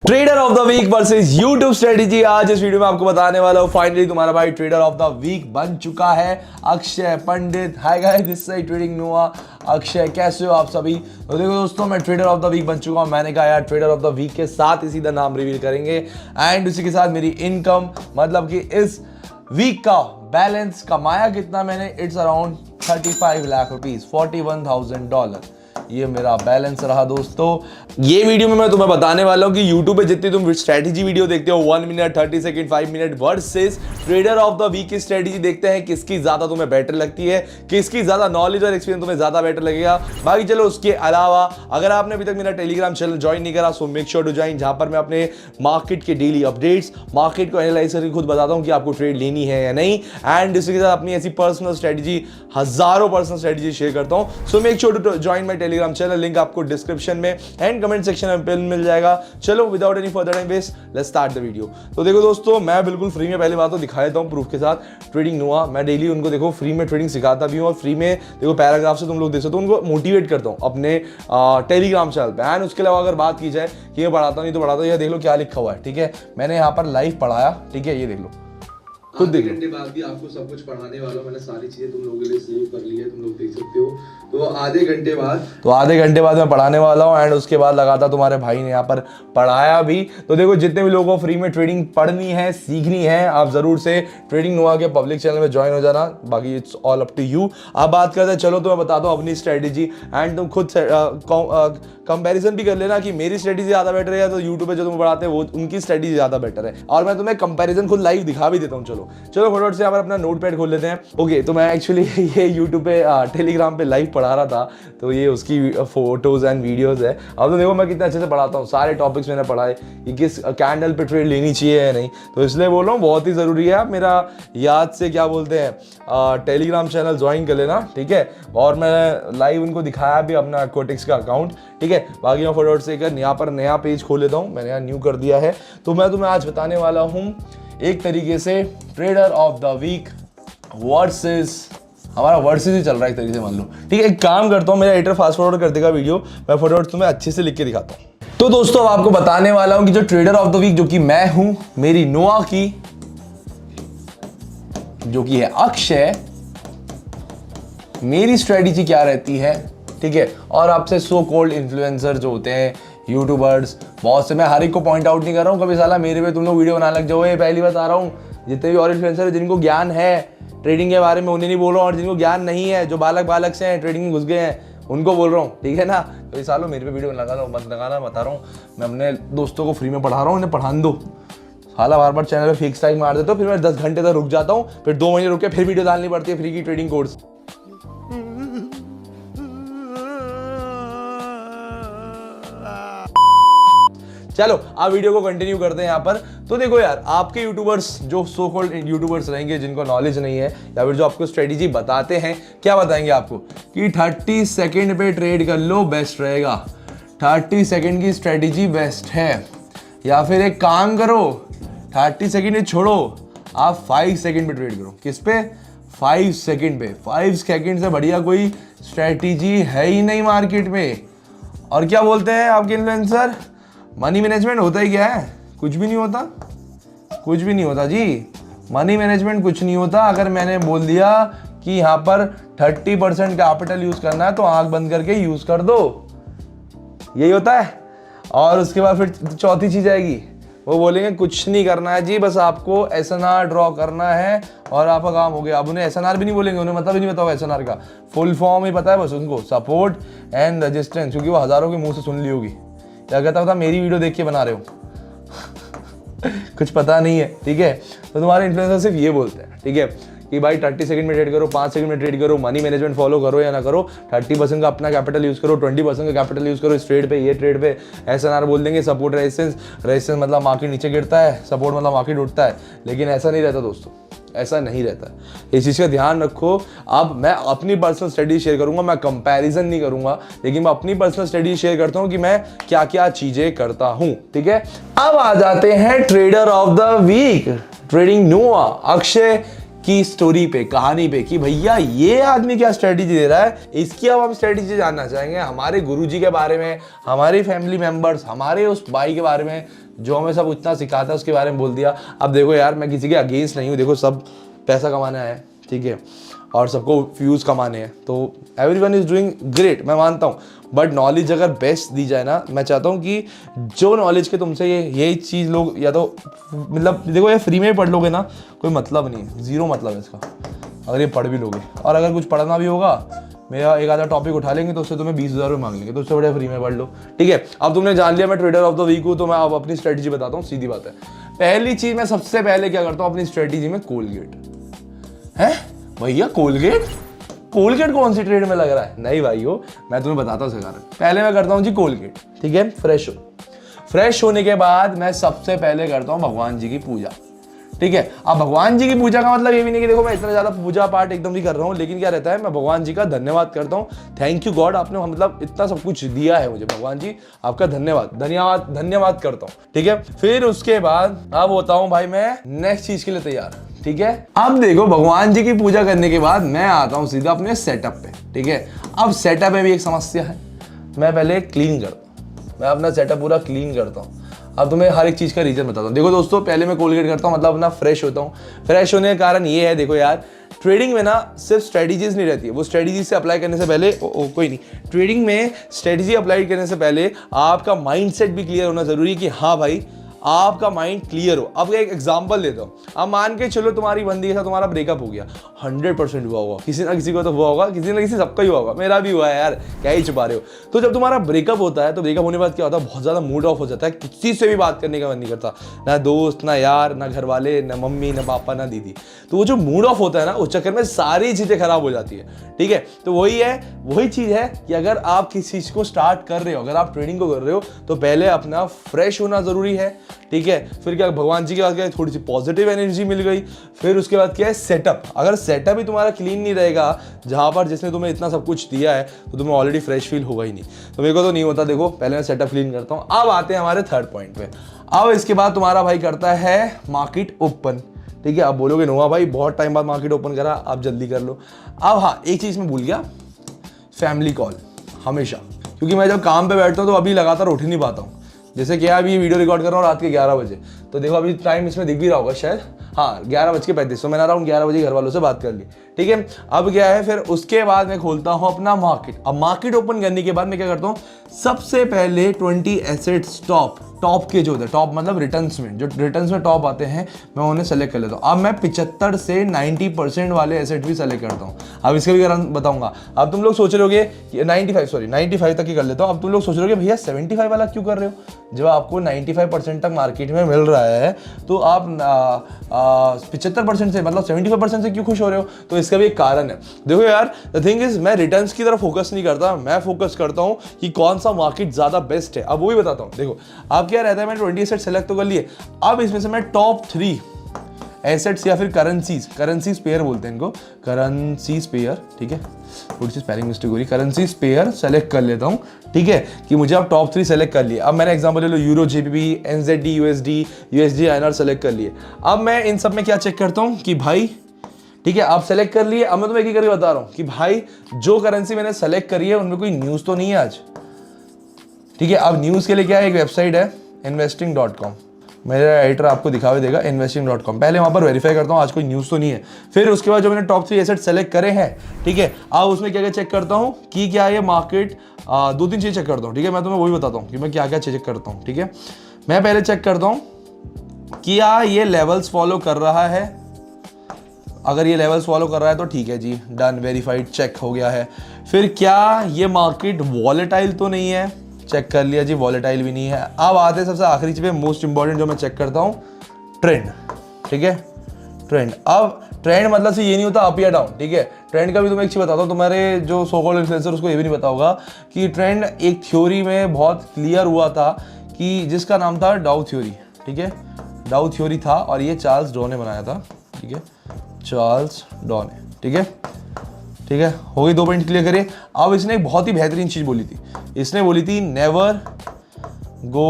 Trader of the week versus YouTube strategy. आज इस video में आपको बताने वाला हूं, फाइनली तुम्हारा भाई ट्रेडर ऑफ द वीक बन चुका है, Akshay Pandit. Hi guys, this is trading नुआ। अक्षय, कैसे हो आप सभी? तो देखो दोस्तों, मैं ट्रेडर ऑफ द वीक बन चुका हूं। मैंने कहा यार ट्रेडर ऑफ द वीक के साथ इसी का नाम रिवील करेंगे एंड उसी के साथ मेरी इनकम, मतलब कि इस वीक का बैलेंस कमाया कितना मैंने, इट्स अराउंड 35 लाख रुपीज, $41,000 ये मेरा बैलेंस रहा दोस्तों। ये वीडियो में मैं तुम्हें बताने वाला हूं कि YouTube पे जितनी तुम स्ट्रेटेजी वीडियो देखते हो 1 minute 30 second 5 minute versus trader of the week की स्ट्रेटेजी देखते हैं, किसकी ज्यादा तुम्हें बेटर लगती है, किसकी ज्यादा नॉलेज और एक्सपीरियंस तुम्हें ज्यादा बेटर लगेगा। बाकी चलो, उसके अलावा अगर आपने अभी तक मेरा टेलीग्राम चैनल ज्वाइन नहीं करा so make sure to join, जहां पर मैं अपने मार्केट के डेली अपडेट्स, मार्केट को एनालाइज करके खुद बताता हूं कि आपको ट्रेड लेनी है या नहीं, एंड इसके साथ अपनी ऐसी पर्सनल स्ट्रेटेजी, हजारों पर्सनल स्ट्रेटेजी शेयर करता हूं। So make sure to join my Telegram channel, link आपको डिस्क्रिप्शन में एंड कमेंट सेक्शन में मिल जाएगा। चलो without any further time waste, let's start the video. तो देखो दोस्तों, मैं बिल्कुल फ्री में पहले बात तो दिखा देता हूं प्रूफ के साथ। ट्रेडिंग नुआ, मैं डेली उनको देखो फ्री में ट्रेडिंग सिखाता भी हूं और फ्री में देखो पैराग्राफ से तुम लोग देख सकते हो, उनको मोटिवेट करता हूं अपने टेलीग्राम चैनल पे। एंड उसके अलावा अगर बात की जाए कि ये पढ़ाता नहीं तो पढ़ाता, ये देख लो क्या लिखा हुआ है, ठीक है। मैंने यहाँ पर लाइव पढ़ाया, ठीक है, ये देख लो, खुद आधे घंटे बाद भी आपको सब कुछ पढ़ाने वाला हूं। मैंने सारी चीजें तुम लोगों के लिए सेव कर ली है, तुम लोग देख सकते हो। तो आधे घंटे बाद मैं पढ़ाने वाला हूं एंड उसके बाद लगातार तुम्हारे भाई ने यहाँ पर पढ़ाया भी। तो देखो, जितने भी लोगों को फ्री में ट्रेडिंग पढ़नी है, सीखनी है, आप जरूर से ट्रेडिंग नुआ के पब्लिक चैनल में ज्वाइन हो जाना। बाकी it's all up to you. आप बात करते हैं, चलो तो मैं बताता हूँ अपनी स्ट्रेटेजी एंड तुम खुद कंपैरिजन भी कर लेना कि मेरी स्ट्रेटेजी ज्यादा बेटर है या तो यूट्यूब पे जो तुम पढ़ाते हैं वो उनकी स्ट्रेटेजी ज्यादा बेटर है, और मैं तुम्हें कंपैरिजन खुद लाइव दिखा भी देता हूँ। चलो फटाफट से यहाँ पर अपना नोटपैड खोल लेते हैं। ओके, तो मैं एक्चुअली ये यूट्यूब पे टेलीग्राम पे लाइव पढ़ा रहा था, तो ये उसकी फोटोज एंड वीडियोस है। अब तो देखो मैं कितने अच्छे से पढ़ाता हूँ, सारे टॉपिक्स मैंने पढ़ाए कि किस कैंडल पे ट्रेड लेनी चाहिए या नहीं। तो इसलिए बोल रहा हूँ, बहुत ही जरूरी है आप मेरा याद से क्या बोलते हैं टेलीग्राम चैनल ज्वाइन कर लेना, ठीक है। और मैं लाइव उनको दिखाया भी अपना कोटेक्स का अकाउंट, ठीक है। बाकी मैं फटाफट से यहाँ पर नया पेज खोल लेता हूँ, मैंने यहाँ न्यू कर दिया है। तो मैं तुम्हें आज बताने वाला हूँ एक तरीके से trader of the week versus, हमारा वर्सेस ही चल रहा है एक तरीके से मान लो, ठीक है। एक काम करता हूँ, मेरा एडिटर फास्ट फॉरवर्ड कर देगा वीडियो, मैं फटाफट तुम्हें अच्छे से लिख के दिखाता हूँ। तो दोस्तों, अब आपको बताने वाला हूँ कि जो ट्रेडर ऑफ द वीक जो कि मैं हूं, मेरी नुआ की जो कि है अक्षय, मेरी स्ट्रेटेजी क्या रहती है, ठीक है। और आपसे सो कॉल्ड इन्फ्लुएंसर जो होते हैं, यूट्यूबर्स, बहुत से, मैं हर एक को पॉइंट आउट नहीं कर रहा हूँ कभी, साला मेरे पे तुम लोग वीडियो बनाने लग जाओ। ये पहली बता रहा हूँ, जितने भी और इन्फ्लुएंसर है जिनको ज्ञान है ट्रेडिंग के बारे में उन्हें नहीं बोल रहा हूँ, और जिनको ज्ञान नहीं है, जो बालक से हैं, ट्रेडिंग में घुस गए हैं, उनको बोल रहा हूँ, ठीक है ना। तो ये सालों मेरे पे वीडियो लगा लो, मत लगाना, बता रहा हूँ। मैं अपने दोस्तों को फ्री में पढ़ा रहा हूँ, उन्हें पढ़ान दो। साला बार बार चैनल पे फिक्स टाइम मार देता हूँ, फिर मैं 10 घंटे तक रुक जाता हूँ, फिर 2 महीने रुक के फिर वीडियो डालनी पड़ती है फ्री की ट्रेडिंग कोर्स। चलो अब वीडियो को कंटिन्यू करते हैं यहाँ पर। तो देखो यार, आपके यूट्यूबर्स जो सो कॉल्ड यूट्यूबर्स रहेंगे जिनको नॉलेज नहीं है, या फिर जो आपको स्ट्रेटेजी बताते हैं, क्या बताएंगे आपको कि 30 सेकंड पे ट्रेड कर लो, बेस्ट रहेगा। 30 सेकंड की स्ट्रेटेजी बेस्ट है। या फिर एक काम करो, 30 सेकंड छोड़ो, आप 5 सेकंड पे ट्रेड करो। किस पे? 5 सेकंड पे। 5 सेकंड से बढ़िया कोई स्ट्रेटेजी है ही नहीं मार्केट में। और क्या बोलते हैं आपके इन्फ्लुएंसर, मनी मैनेजमेंट होता ही क्या है? कुछ भी नहीं होता, कुछ भी नहीं होता जी। मनी मैनेजमेंट कुछ नहीं होता। अगर मैंने बोल दिया कि यहाँ पर 30% कैपिटल यूज करना है तो आंख बंद करके यूज कर दो, यही होता है। और उसके बाद फिर चौथी चीज आएगी, वो बोलेंगे कुछ नहीं करना है जी, बस आपको एसएनआर ड्रॉ करना है और आपका काम हो गया। अब उन्हें एसएनआर भी नहीं बोलेंगे, उन्हें मतलब ही नहीं पता होगा एसएनआर का फुल फॉर्म ही पता है बस उनको, सपोर्ट एंड रेजिस्टेंस, क्योंकि वो हजारों के मुंह से सुन ली होगी। क्या कहता था, मेरी वीडियो देख के बना रहे हो कुछ पता नहीं है, ठीक है। तो तुम्हारे इन्फ्लुएंसर सिर्फ ये बोलते हैं, ठीक है, कि भाई 30 सेकंड में ट्रेड करो, 5 सेकंड में ट्रेड करो, मनी मैनेजमेंट फॉलो करो या ना करो, 30% का अपना कैपिटल यूज करो, 20% का कैपिटल यूज करो इस ट्रेड पे, ये ट्रेड पे। एसएनआर बोल देंगे, सपोर्ट रेजिस्टेंस मतलब मार्केट नीचे गिरता है, सपोर्ट मतलब मार्केट उठता है। लेकिन ऐसा नहीं रहता दोस्तों, ऐसा नहीं रहता। इस चीज़ का ध्यान रखो। अब मैं अपनी पर्सनल स्टडी शेयर करूंगा, मैं कंपैरिजन नहीं करूंगा, लेकिन मैं अपनी पर्सनल स्टडी शेयर करता हूं कि मैं क्या क्या चीजें करता हूं, ठीक है। अब आ जाते हैं trader of the week, trading नुआ। अक्षय की स्टोरी पे, कहानी पे, कि भैया ये आदमी क्या स्ट्रेटेजी दे रहा है, इसकी अब हम स्ट्रेटेजी जानना चाहेंगे, हमारे गुरुजी के बारे में, हमारे फैमिली मेंबर्स, हमारे उस भाई के बारे में जो हमें सब इतना सिखाता है उसके बारे में बोल दिया। अब देखो यार, मैं किसी के अगेंस्ट नहीं हूँ, देखो सब पैसा कमाना है, ठीक है, और सबको व्यूज़ कमाने हैं, तो एवरीवन इज़ डूइंग ग्रेट, मैं मानता हूँ। बट नॉलेज अगर बेस्ट दी जाए ना, मैं चाहता हूँ कि जो नॉलेज के तुमसे यही चीज़ लोग, या तो मतलब देखो ये फ्री में पढ़ लोगे ना, कोई मतलब नहीं है, ज़ीरो मतलब है इसका, अगर ये पढ़ भी लोगे। और अगर कुछ पढ़ना भी होगा, मेरा एक आधा टॉपिक उठा लेंगे तो उससे तुम्हें 20,000 रुपये मांग लेंगे, तो उससे बढ़िया फ्री में पढ़ लो, ठीक है। अब तुमने जान लिया मैं ट्रेडर ऑफ द वीक हूँ, तो मैं अब अपनी स्ट्रेटजी बताता हूँ, सीधी बात है। पहली चीज़ मैं सबसे पहले क्या करता हूँ अपनी स्ट्रेटजी में, कोलगेट है। भैया कोलगेट, कोलगेट कौन सी ट्रेड में लग रहा है? नहीं भाई हो, मैं तुम्हें बताता हूँ उसका कारण। पहले मैं करता हूँ जी कोलगेट, ठीक है, फ्रेश हो। फ्रेश होने के बाद मैं सबसे पहले करता हूँ भगवान जी की पूजा, ठीक है। अब भगवान जी की पूजा का मतलब ये भी नहीं कि देखो मैं इतना ज्यादा पूजा पाठ एकदम भी कर रहा हूँ, लेकिन क्या रहता है, मैं भगवान जी का धन्यवाद करता हूँ। थैंक यू गॉड, आपने मतलब इतना सब कुछ दिया है मुझे, भगवान जी आपका धन्यवाद, धन्यवाद, धन्यवाद करता हूँ, ठीक है। फिर उसके बाद अब होता हूँ भाई मैं नेक्स्ट चीज के लिए तैयार, ठीक है। अब देखो भगवान जी की पूजा करने के बाद मैं आता हूँ सीधा अपने सेटअप पे, ठीक है। अब सेटअप में भी एक समस्या है, मैं पहले क्लीन करता हूँ, मैं अपना सेटअप पूरा क्लीन करता हूँ। अब तुम्हें हर एक चीज़ का रीजन बताता हूँ। देखो दोस्तों, पहले मैं कोलगेट करता हूँ, मतलब अपना फ्रेश होता हूँ। फ्रेश होने का कारण ये है, देखो यार, ट्रेडिंग में ना सिर्फ स्ट्रेटजीज नहीं रहती है, वो स्ट्रेटजी से अप्लाई करने से पहले कोई नहीं, ट्रेडिंग में स्ट्रेटजी अप्लाई करने से पहले आपका माइंडसेट भी क्लियर होना जरूरी है कि हाँ भाई आपका माइंड क्लियर हो। अब एक एग्जांपल देता हूँ, अब मान के चलो तुम्हारी बंदी के साथ तुम्हारा ब्रेकअप हो गया, 100% हुआ होगा, किसी ना किसी को तो हुआ होगा, किसी ना किसी सबका ही हुआ होगा, मेरा भी हुआ है यार, क्या ही छुपा रहे हो। तो जब तुम्हारा ब्रेकअप होता है, तो ब्रेकअप होने के बाद क्या होता है, बहुत ज़्यादा मूड ऑफ हो जाता है, किसी से भी बात करने का मन नहीं करता, ना दोस्त, ना यार, ना घर वाले, ना मम्मी, ना पापा, ना दीदी। तो वो जो मूड ऑफ होता है ना, उस चक्कर में सारी चीज़ें खराब हो जाती है, ठीक है। तो वही चीज़ है कि अगर आप किसी चीज़ को स्टार्ट कर रहे हो, अगर आप ट्रेडिंग को कर रहे हो, तो पहले अपना फ्रेश होना ज़रूरी है, ठीक है। फिर क्या, भगवान जी के बाद क्या, थोड़ी सी पॉजिटिव एनर्जी मिल गई। फिर उसके बाद क्या है, सेटअप। अगर सेटअप ही तुम्हारा क्लीन नहीं रहेगा, जहां पर जिसने तुम्हें इतना सब कुछ दिया है, तो तुम्हें ऑलरेडी फ्रेश फील होगा ही नहीं। तो मेरे को तो नहीं होता। देखो पहले मैं सेटअप क्लीन करता हूँ। अब आते हैं हमारे थर्ड पॉइंट पे। अब इसके बाद तुम्हारा भाई करता है मार्केट ओपन, ठीक है। आप बोलोगे नोआ भाई बहुत टाइम बाद मार्केट ओपन करा, आप जल्दी कर लो। अब हाँ, एक चीज़ मैं भूल गया, फैमिली कॉल हमेशा, क्योंकि मैं जब काम पे बैठता हूँ तो अभी लगातार उठ नहीं पाता हूँ। जैसे कि अभी वीडियो रिकॉर्ड कर रहा हूँ रात के 11 बजे, तो देखो अभी टाइम इसमें दिख भी रहा होगा शायद, हाँ 11:35, तो मैंने अराउंड 11 बजे घर वालों से बात कर ली, ठीक है। अब क्या है, फिर उसके बाद मैं खोलता हूँ अपना मार्केट। अब मार्केट ओपन करने के बाद मैं क्या करता हूँ, सबसे पहले 20 एसेट्स टॉप के जो होते हैं, टॉप मतलब रिटर्न्स में, जो रिटर्न्स में टॉप आते हैं, मैं उन्हें सेलेक्ट कर लेता हूँ। अब मैं 75 से 90% वाले एसेट भी सेलेक्ट करता हूँ। अब इसका भी कारण बताऊंगा। अब तुम लोग सोच रहे होगे कि 95 तक ही कर लेता हूँ। अब तुम लोग सोच रहे होगे भैया 75 वाला क्यों कर रहे हो, जब आपको 95% तक मार्केट में मिल रहा है, तो आप 75% से मतलब 75% से क्यों खुश हो रहे हो? तो इसका भी एक कारण है। देखो यार, द थिंग इज, मैं रिटर्न्स की तरफ फोकस नहीं करता, मैं फोकस करता हूँ कि कौन सा मार्केट ज्यादा बेस्ट है। अब वो भी बताता हूँ। देखो आप क्या रहता है, मैं 20 एसेट सेलेक्ट तो कर लिए, अब इसमें से मैं टॉप 3 एसेट्स या फिर करेंसीज पेयर बोलते हैं इनको, करेंसीज पेयर, ठीक है, थोड़ी सी स्पेलिंग मिस्टेक हो रही, करेंसीज पेयर सेलेक्ट कर लेता हूँ, ठीक है, कि मुझे अब टॉप 3 सेलेक्ट कर लिए। अब मैंने एग्जांपल ले लो, euro JPB, NZD USD, USD INR select कर लिए। अब मैं इन सब में क्या चेक करता हूँ कि भाई, ठीक है, आप सेलेक्ट कर लिए। अब मैं तुम्हें एक ही करके बता रहा हूँ कि भाई जो करेंसी मैंने सेलेक्ट करी है उनमें कोई न्यूज़ तो नहीं है आज, ठीक है। अब न्यूज़ के लिए क्या है, एक वेबसाइट है investing.com, मेरा एडिटर आपको दिखावे देगा investing.com। पहले वहाँ पर वेरीफाई करता हूँ आज कोई न्यूज़ तो नहीं है। फिर उसके बाद जो मैंने टॉप 3 एसेट सेलेक्ट करे हैं, ठीक है, अब उसमें क्या क्या चेक करता हूँ कि क्या ये मार्केट, 2-3 चीज़ चेक करता हूँ, ठीक है। मैं तुम्हें वही बताता हूँ कि मैं क्या क्या चेक करता हूँ, ठीक है। मैं पहले चेक करता हूँ कि क्या ये लेवल्स फॉलो कर रहा है। अगर ये लेवल्स फॉलो कर रहा है तो ठीक है जी, डन, वेरीफाइड, चेक हो गया है। फिर क्या ये मार्केट वॉलेटाइल तो नहीं है, चेक कर लिया जी, वॉलेटाइल भी नहीं है। अब आते हैं सबसे आखिरी चीज़ पे, मोस्ट इंपॉर्टेंट जो मैं चेक करता हूँ, ट्रेंड, ठीक है, ट्रेंड। अब ट्रेंड मतलब से ये नहीं होता अप या डाउन, ठीक है। ट्रेंड का भी तुम्हें एक चीज़ बताता हूँ, तुम्हारे जो सो कॉल्ड इन्फ्लुएंसर उसको ये भी नहीं पता होगा कि ट्रेंड एक थ्योरी में बहुत क्लियर हुआ था, कि जिसका नाम था डाउ थ्योरी, ठीक है, डाउ थ्योरी था, और ये चार्ल्स डॉ ने बनाया था, ठीक है, चार्ल्स डॉ ने, ठीक है, ठीक है, हो गई 2 पॉइंट क्लियर करिए। अब इसने एक बहुत ही बेहतरीन चीज बोली थी, इसने बोली थी never go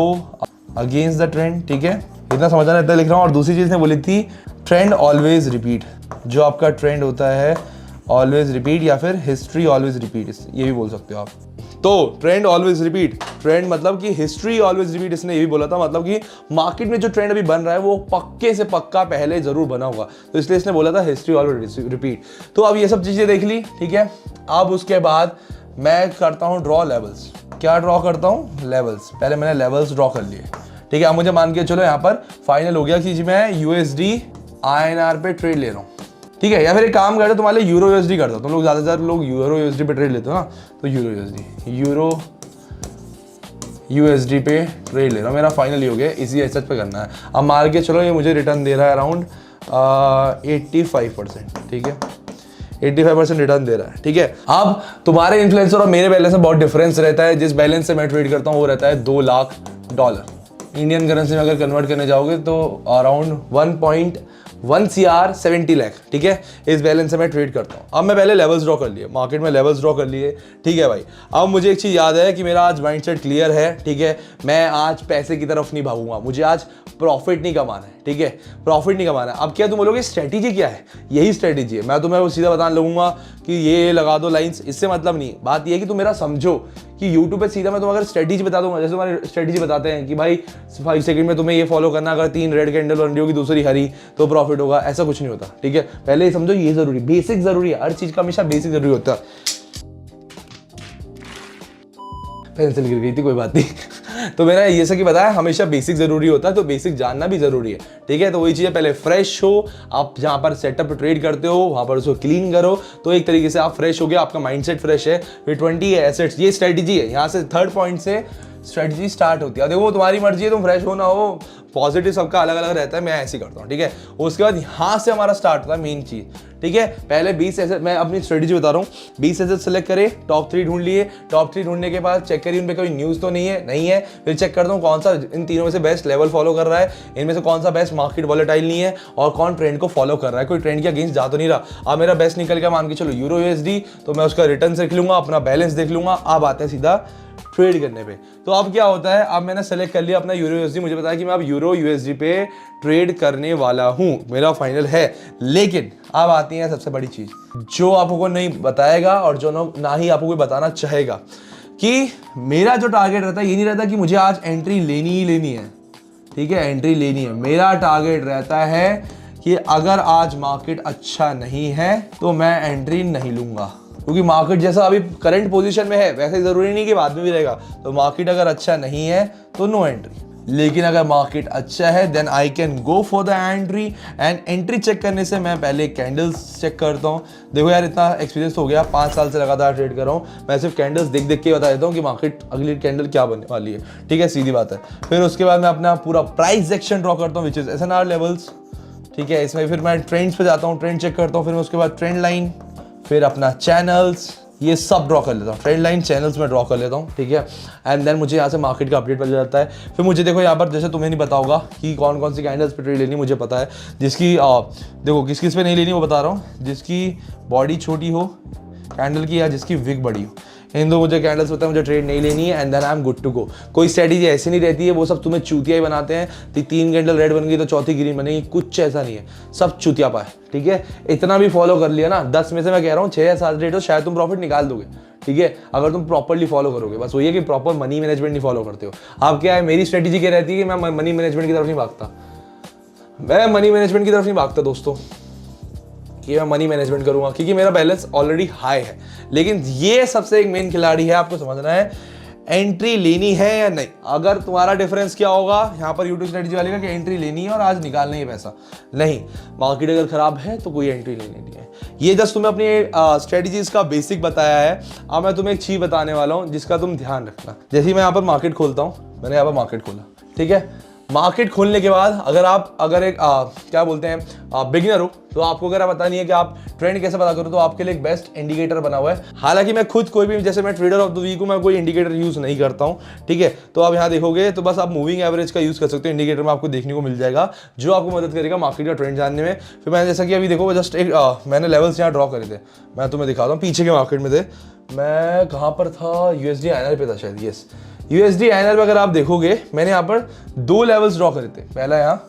against the trend, ठीक है, इतना समझना इतना लिख रहा हूँ। और दूसरी चीज़ ने बोली थी ट्रेंड ऑलवेज रिपीट, जो आपका ट्रेंड होता है ऑलवेज रिपीट या फिर हिस्ट्री ऑलवेज रिपीट, ये भी बोल सकते हो आप। तो ट्रेंड ऑलवेज रिपीट, ट्रेंड मतलब कि हिस्ट्री ऑलवेज रिपीट, इसने ये भी बोला था, मतलब कि मार्केट में जो ट्रेंड अभी बन रहा है वो पक्के से पक्का पहले जरूर बना होगा, तो इसलिए इसने बोला था हिस्ट्री ऑलवेज रिपीट। तो अब ये सब चीज़ें देख ली, ठीक है। अब उसके बाद मैं करता हूँ ड्रॉ लेवल्स। क्या ड्रॉ करता हूँ? लेवल्स। पहले मैंने लेवल्स ड्रॉ कर लिए, ठीक है। अब मुझे मान के चलो यहाँ पर फाइनल हो गया कि मैं USD INR पे ट्रेड ले रहा हूँ, ठीक है। या फिर एक काम करते तुम्हारे लिए यूरो USD करता हूँ। तुम लोग ज़्यादातर लोग यूरो USD पे ट्रेड लेते हो ना, तो यूरो USD पे ट्रेड ले रहा हूँ। मेरा फाइनल ही हो गया, इसी एसेट पे करना है। अब मार के चलो ये मुझे रिटर्न दे रहा है अराउंड 85%, ठीक है। 85% रिटर्न दे रहा है, ठीक है। अब तुम्हारे इन्फ्लुएंसर और मेरे बैलेंस में बहुत डिफरेंस रहता है। जिस बैलेंस से मैं ट्रेड करता हूँ वो रहता है $2 लाख। इंडियन करेंसी में अगर कन्वर्ट करने जाओगे तो अराउंड 1.1 CR 70 लाख, ठीक है। इस बैलेंस से मैं ट्रेड करता हूँ। अब मैं पहले लेवल्स ड्रॉ कर लिए, मार्केट में लेवल्स ड्रॉ कर लिए, ठीक है भाई। अब मुझे एक चीज़ याद है कि मेरा आज माइंडसेट क्लियर है, ठीक है। मैं आज पैसे की तरफ नहीं भागूंगा, मुझे आज प्रॉफिट नहीं कमाना है, ठीक है। प्रॉफिट नहीं कमाना है। अब क्या तुम बोलोगे स्ट्रेटेजी क्या है? यही स्ट्रेटेजी है। मैं तुम्हें सीधा बताने लगूंगा कि ये लगा दो लाइंस, इससे मतलब नहीं। बात ये है कि तुम मेरा समझो कि YouTube पे सीधा मैं तुम्हें अगर स्ट्रेटेजी बता दूंगा, जैसे तुम्हारी स्ट्रेटेजी बताते हैं कि भाई 5 सेकंड में तुम्हें ये फॉलो करना, अगर 3 रेड कैंडल बन रही होगी दूसरी हरी तो प्रॉफिट होगा, ऐसा कुछ नहीं होता, ठीक है। पहले समझो ये जरूरी, बेसिक जरूरी है, हर चीज का हमेशा बेसिक जरूरी होता है। पेंसिल गिर गई थी, कोई बात नहीं। तो मैंने ये सब की बताया, हमेशा बेसिक जरूरी होता है, तो बेसिक जानना भी जरूरी है, ठीक है। तो वही चीज़ है, पहले फ्रेश हो, आप जहाँ पर सेटअप ट्रेड करते हो वहाँ पर उसको क्लीन करो, तो एक तरीके से आप फ्रेश हो गया, आपका माइंडसेट फ्रेश है। फिर 20 एसेट्स, ये स्ट्रेटेजी है। यहाँ से थर्ड पॉइंट से स्ट्रेटजी स्टार्ट होती है। देखो तुम्हारी मर्जी है, तुम फ्रेश हो ना हो, पॉजिटिव सबका अलग अलग रहता है, मैं ऐसे करता हूँ, ठीक है। उसके बाद यहाँ से हमारा स्टार्ट होता है मेन चीज, ठीक है। पहले 20 एसेट, मैं अपनी स्ट्रेटजी बता रहा हूँ, 20 एसेट सेलेक्ट करे, टॉप 3 ढूंढ लिए, टॉप 3 ढूंढने के बाद चेक करिए उन पे कोई न्यूज़ तो नहीं है, फिर चेक करता हूँ कौन सा इन तीनों में से बेस्ट लेवल फॉलो कर रहा है, इनमें से कौन सा बेस्ट मार्केट वॉलेटाइल नहीं है और कौन ट्रेंड को फॉलो कर रहा है, कोई ट्रेंड के अगेंस्ट जा तो नहीं रहा। अब मेरा बेस्ट निकल गया, मान के चलो यूरो USD, तो मैं उसका रिटर्न देख लूंगा, अपना बैलेंस देख लूंगा। अब आते हैं सीधा ट्रेड करने पे। तो अब क्या होता है, अब मैंने सेलेक्ट कर लिया अपना यूरो USD, मुझे पता है कि मैं अब यूरो USD पे ट्रेड करने वाला हूं, मेरा फाइनल है। लेकिन अब आती है सबसे बड़ी चीज, जो आपको कोई नहीं बताएगा और जो ना ही आपको कोई बताना चाहेगा, कि मेरा जो टारगेट रहता है ये नहीं रहता कि मुझे आज एंट्री लेनी ही लेनी है, ठीक है, एंट्री लेनी है। मेरा टारगेट रहता है कि अगर आज मार्केट अच्छा नहीं है तो मैं एंट्री नहीं लूंगा, क्योंकि मार्केट जैसा अभी करंट पोजीशन में है वैसे जरूरी नहीं कि बाद में भी रहेगा। तो मार्केट अगर अच्छा नहीं है तो नो एंट्री, लेकिन अगर मार्केट अच्छा है then I can go for the entry. And entry check करने से मैं पहले कैंडल्स चेक करता हूँ। देखो यार, इतना एक्सपीरियंस हो गया, 5 साल से लगातार ट्रेड कर रहा हूँ, मैं सिर्फ कैंडल्स देख देख के बता देता हूँ कि मार्केट अगली कैंडल क्या बनने वाली है, ठीक है, सीधी बात है। फिर उसके बाद मैं अपना पूरा प्राइस सेक्शन ड्रॉ करता हूँ, विच इज SNR लेवल्स, ठीक है। इसमें फिर मैं ट्रेंड्स पे जाता हूँ, ट्रेंड चेक करता हूँ, फिर उसके बाद ट्रेंड लाइन, फिर अपना चैनल्स, ये सब ड्रॉ कर लेता हूँ, ट्रेंड लाइन चैनल्स में ड्रॉ कर लेता हूँ, ठीक है। एंड देन मुझे यहाँ से मार्केट का अपडेट मिल जाता है। फिर मुझे देखो यहाँ पर, जैसे तुम्हें नहीं पता होगा कि कौन कौन सी कैंडल्स पे ट्रेड लेनी, मुझे पता है। जिसकी देखो किस किस पे नहीं लेनी वो बता रहा हूँ, जिसकी बॉडी छोटी हो कैंडल की या जिसकी विग बड़ी हो, इन दो मुझे कैंडल्स होता है, मुझे ट्रेड नहीं लेनी है। And then I am good to go. कोई स्ट्रेटेजी ऐसी नहीं रहती है, वो सब तुम्हें चूतिया ही बनाते हैं। 3 कैंडल रेड बन गई तो चौथी ग्रीन बनेगी, कुछ ऐसा नहीं है, सब चूतिया पा है, ठीक है। इतना भी फॉलो कर लिया ना, 10 में से मैं कह रहा हूँ 6 या 7 रेट हो, शायद तुम प्रॉफिट निकाल दोगे, ठीक है, अगर तुम प्रॉपरली फॉलो करोगे। बस वही है कि प्रॉपर मनी मैनेजमेंट नहीं फॉलो करते हो आप। क्या है, मेरी स्ट्रेटेजी क्या रहती है कि मैं मनी मैनेजमेंट की तरफ नहीं भागता, मैं मनी मैनेजमेंट की तरफ नहीं भागता दोस्तों, कि मैं मनी मैनेजमेंट करूंगा, क्योंकि मेरा बैलेंस ऑलरेडी हाई है। लेकिन ये सबसे एक मेन खिलाड़ी है, आपको समझना है एंट्री लेनी है या नहीं। अगर तुम्हारा डिफरेंस क्या होगा यहाँ पर यूट्यूब स्ट्रेटेजी वाले का, कि एंट्री लेनी है और आज निकालना ही पैसा नहीं, मार्केट अगर खराब है तो कोई एंट्री लेनी नहीं है। ये जस्ट तुम्हें अपनी स्ट्रेटेजीज का बेसिक बताया है। अब मैं तुम्हें एक चीज बताने वाला हूँ जिसका तुम ध्यान रखना। जैसे ही मैं यहाँ पर मार्केट खोलता हूँ, मैंने यहाँ पर मार्केट खोला, ठीक है। मार्केट खोलने के बाद अगर एक क्या बोलते हैं बिगिनर हो, तो आपको अगर पता नहीं है कि आप ट्रेंड कैसे पता करो, तो आपके लिए एक बेस्ट इंडिकेटर बना हुआ है। हालांकि मैं खुद कोई भी, जैसे मैं ट्रेडर ऑफ द वीक हूँ, मैं कोई इंडिकेटर यूज नहीं करता हूँ, ठीक है। तो आप यहाँ देखोगे तो बस आप मूविंग एवरेज का यूज कर सकते हो, इंडिकेटर में आपको देखने को मिल जाएगा, जो आपको मदद करेगा मार्केट का ट्रेंड जानने में। फिर मैंने जैसा कि अभी देखो जस्ट एक मैंने लेवल्स यहाँ ड्रॉ करे थे, मैं तुम्हें दिखाता हूँ। पीछे के मार्केट में थे, मैं कहाँ पर था, USD INR पे था शायद, यस USD INR पे अगर आप देखोगे मैंने यहाँ पर 2 लेवल्स ड्रॉ करे थे। पहला यहाँ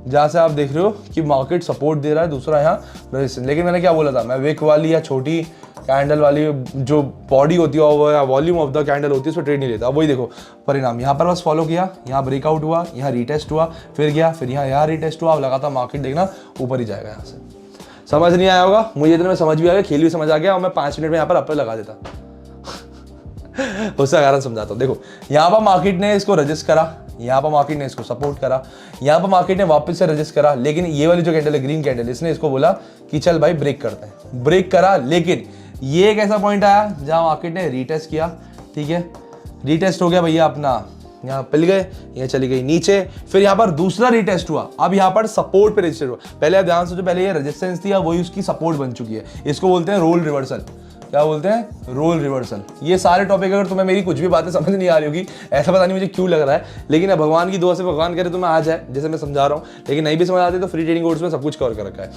जहाँ से आप देख रहे हो कि मार्केट सपोर्ट दे रहा है, दूसरा यहाँ रेजिस्टेंस। लेकिन मैंने क्या बोला था, मैं विक वाली या छोटी कैंडल वाली जो बॉडी होती है या वॉल्यूम ऑफ द कैंडल होती है उसको ट्रेड नहीं लेता। अब वही देखो परिणाम, यहाँ पर बस फॉलो किया, यहाँ ब्रेकआउट हुआ, यहाँ रिटेस्ट हुआ, फिर गया, फिर यहाँ रिटेस्ट हुआ। अब लगातार मार्केट देखना ऊपर ही जाएगा। यहाँ से समझ नहीं आया होगा, मुझे इतने में समझ भी आ गया, खेल भी समझ आ गया, और मैं 5 मिनट में यहाँ पर अपर लगा देता। उसका कारण समझाता हूँ। देखो यहाँ पर मार्केट ने इसको रजिस्ट करा, यहाँ पर मार्केट ने इसको सपोर्ट करा, यहाँ पर मार्केट ने वापस से रजिस्ट करा, लेकिन ये वाली जो कैंडल है ग्रीन कैंडल, इसने इसको बोला कि चल भाई ब्रेक करते हैं। ब्रेक करा, लेकिन ये एक ऐसा पॉइंट आया जहाँ मार्केट ने रीटेस्ट किया। ठीक है, रीटेस्ट हो गया भैया अपना, यहाँ पिल गए, यहाँ चली गई नीचे, फिर यहाँ पर दूसरा रीटेस्ट हुआ। अब यहाँ पर सपोर्ट पे रजिस्टर हुआ। पहले ध्यान से, जो पहले ये रेजिस्टेंस थी वही उसकी सपोर्ट बन चुकी है। इसको बोलते हैं रोल रिवर्सल। क्या बोलते हैं? Role reversal. ये सारे टॉपिक अगर तुम्हें मेरी कुछ भी बातें समझ नहीं आ रही होगी, ऐसा पता नहीं मुझे क्यों लग रहा है, लेकिन अब भगवान की दुआ से भगवान करे तो मैं आ जाए जैसे मैं समझा रहा हूँ। लेकिन नहीं भी समझ आते तो फ्री ट्रेडिंग कोर्स में सब कुछ कवर कर रखा है।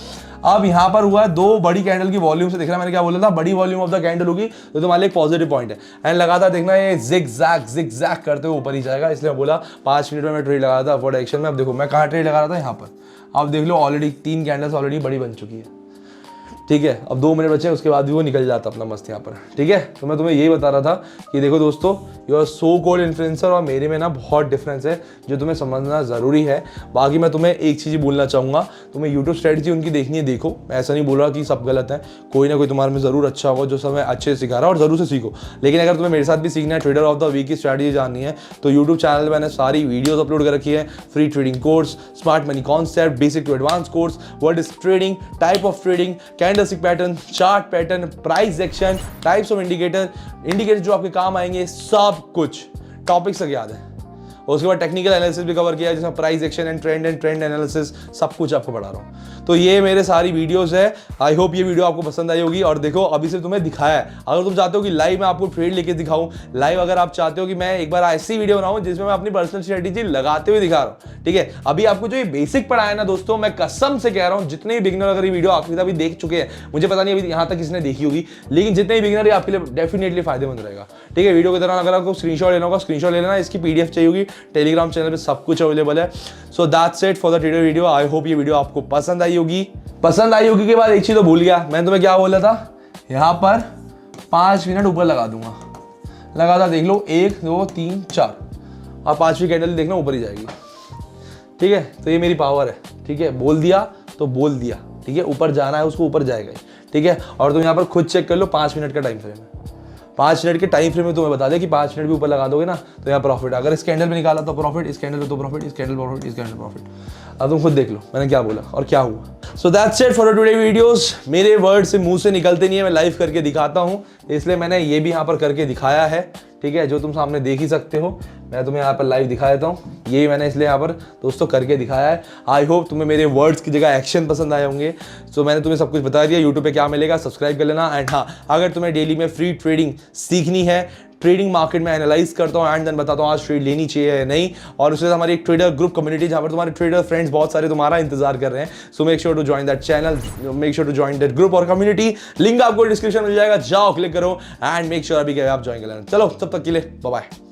अब यहाँ पर हुआ है 2 बड़ी कैंडल की वॉल्यूम से दिख रहा है। मैंने क्या बोला था, बड़ी वॉल्यूम ऑफ द कैंडल होगी तो तुम्हारे एक पॉजिटिव पॉइंट है। एंड लगातार देखना ये जिग जैक करते हुए ऊपर ही जाएगा। इसलिए मैं बोला 5 मिनट में मैं ट्रेड लगा था अपवर्ड एक्शन में। अब देखो मैं कहाँ ट्रेड लगा रहा था, यहाँ पर। अब देख लो ऑलरेडी 3 कैंडल्स ऑलरेडी बड़ी बन चुकी है। ठीक है, अब 2 मिनट बचे हैं, उसके बाद भी वो निकल जाता अपना मस्त यहाँ पर। ठीक है, तो मैं तुम्हें यही बता रहा था कि देखो दोस्तों, you are so called influencer और मेरे में ना बहुत डिफरेंस है जो तुम्हें समझना ज़रूरी है। बाकी मैं तुम्हें एक चीज़ बोलना चाहूँगा, तुम्हें यूट्यूब स्ट्रेटजी उनकी देखनी है, देखो। मैं ऐसा नहीं बोल रहा कि सब गलत है, कोई ना कोई तुम्हारे में ज़रूर अच्छा होगा जो समय अच्छे से सिखा रहा है, और ज़रूर से सीखो। लेकिन अगर तुम्हें मेरे साथ भी सीखना है, ट्रेडर ऑफ द वीक की स्ट्रैटेजी जाननी है, तो यूट्यूब चैनल पर मैंने सारी वीडियोज़ अपलोड कर रखी है। Free trading course, smart money concept, basic to advance course, what is trading, type of trading, candlestick pattern, chart pattern, price action, types of indicator जो आपके काम आएंगे, सब कुछ टॉपिक्स तक याद है। और उसके बाद टेक्निकल एनालिसिस भी कवर किया है, जिसमें price action and trend analysis सब कुछ आपको पढ़ा रहा हूँ। तो ये मेरे सारी वीडियोस है। आई होप ये वीडियो आपको पसंद आई होगी। और देखो अभी से तुम्हें दिखाया है, अगर तुम चाहते हो कि लाइव मैं आपको ट्रेड लेके दिखाऊं, लाइव अगर आप चाहते हो कि मैं एक बार ऐसी वीडियो बनाऊं जिसमें मैं अपनी पर्सनल स्ट्रेटेजी लगाते हुए दिखा रहा हूँ, ठीक है। अभी आपको जो ये बेसिक पढ़ाया ना दोस्तों, मैं कसम से कह रहा हूँ, जितने भी बिगिनर अगर ये वीडियो आखिरी तक देख चुके हैं, मुझे पता नहीं अभी यहाँ तक किसने देखी होगी, लेकिन जितने भी बिगिनर आपके लिए डेफिनेटली फायदेमंद रहेगा। ठीक है, वीडियो के दौरान अगर आपको स्क्रीनशॉट लेना होगा, स्क्रीनशॉट ले लेना। इसकी PDF चाहिए होगी, टेलीग्राम चैनल पे सब कुछ अवेलेबल है। So that's it for the trader video. I hope ये वीडियो आपको पसंद आई होगी। पसंद आई होगी के बाद एक चीज तो भूल गया, मैंने तुम्हें क्या बोला था, यहाँ पर 5 मिनट ऊपर लगा दूंगा। लगातार देख लो, 1 2 3 4, और 5वीं कैंडल देखना ऊपर ही जाएगी। ठीक है, तो ये मेरी पावर है। ठीक है, बोल दिया तो बोल दिया। ठीक है, ऊपर जाना है उसको, ऊपर जाएगा। ठीक है, और तुम यहाँ पर खुद चेक कर लो, 5 मिनट का टाइम फ्रेम है। 5 मिनट के टाइम फ्रेम में तुम्हें बता दे कि 5 मिनट भी ऊपर लगा दोगे ना तो यहाँ प्रॉफिट। अगर इस कैंडल में निकाला तो प्रॉफिट, इस कैंडल में तो प्रॉफिट, इस कैंडल प्रॉफिट, इस कैंडल प्रॉफिट। अब तुम खुद देख लो मैंने क्या बोला और क्या हुआ। So that's it for today videos. मेरे वर्ड से मुंह से निकलते नहीं है, मैं लाइव करके दिखाता हूँ, इसलिए मैंने ये भी यहाँ पर करके दिखाया है। ठीक है, जो तुम सामने देख ही सकते हो, मैं तुम्हें यहाँ पर लाइव दिखा देता हूँ। ये मैंने इसलिए यहाँ पर दोस्तों करके दिखाया है। आई होप तुम्हें मेरे वर्ड्स की जगह एक्शन पसंद आए होंगे। सो मैंने तुम्हें सब कुछ बता दिया, यूट्यूब पे क्या मिलेगा सब्सक्राइब कर लेना। एंड हाँ, अगर तुम्हें डेली में फ्री ट्रेडिंग सीखनी है, ट्रेडिंग मार्केट में एनालाइज करता हूँ एंड देन बताता हूँ आज ट्रेड लेनी चाहिए या नहीं, और उसके साथ हमारी एक ट्रेडर ग्रुप कम्युनिटी जहाँ पर तुम्हारे ट्रेडर फ्रेंड्स बहुत सारे तुम्हारा इंतजार कर रहे हैं। So make sure to join that channel, make sure to join that group और कम्युनिटी। लिंक आपको डिस्क्रिप्शन में मिल जाएगा, जाओ क्लिक करो एंड मेक श्योर अभी आप ज्वाइन कर लेना। चलो तब तक के लिए बाय बाय।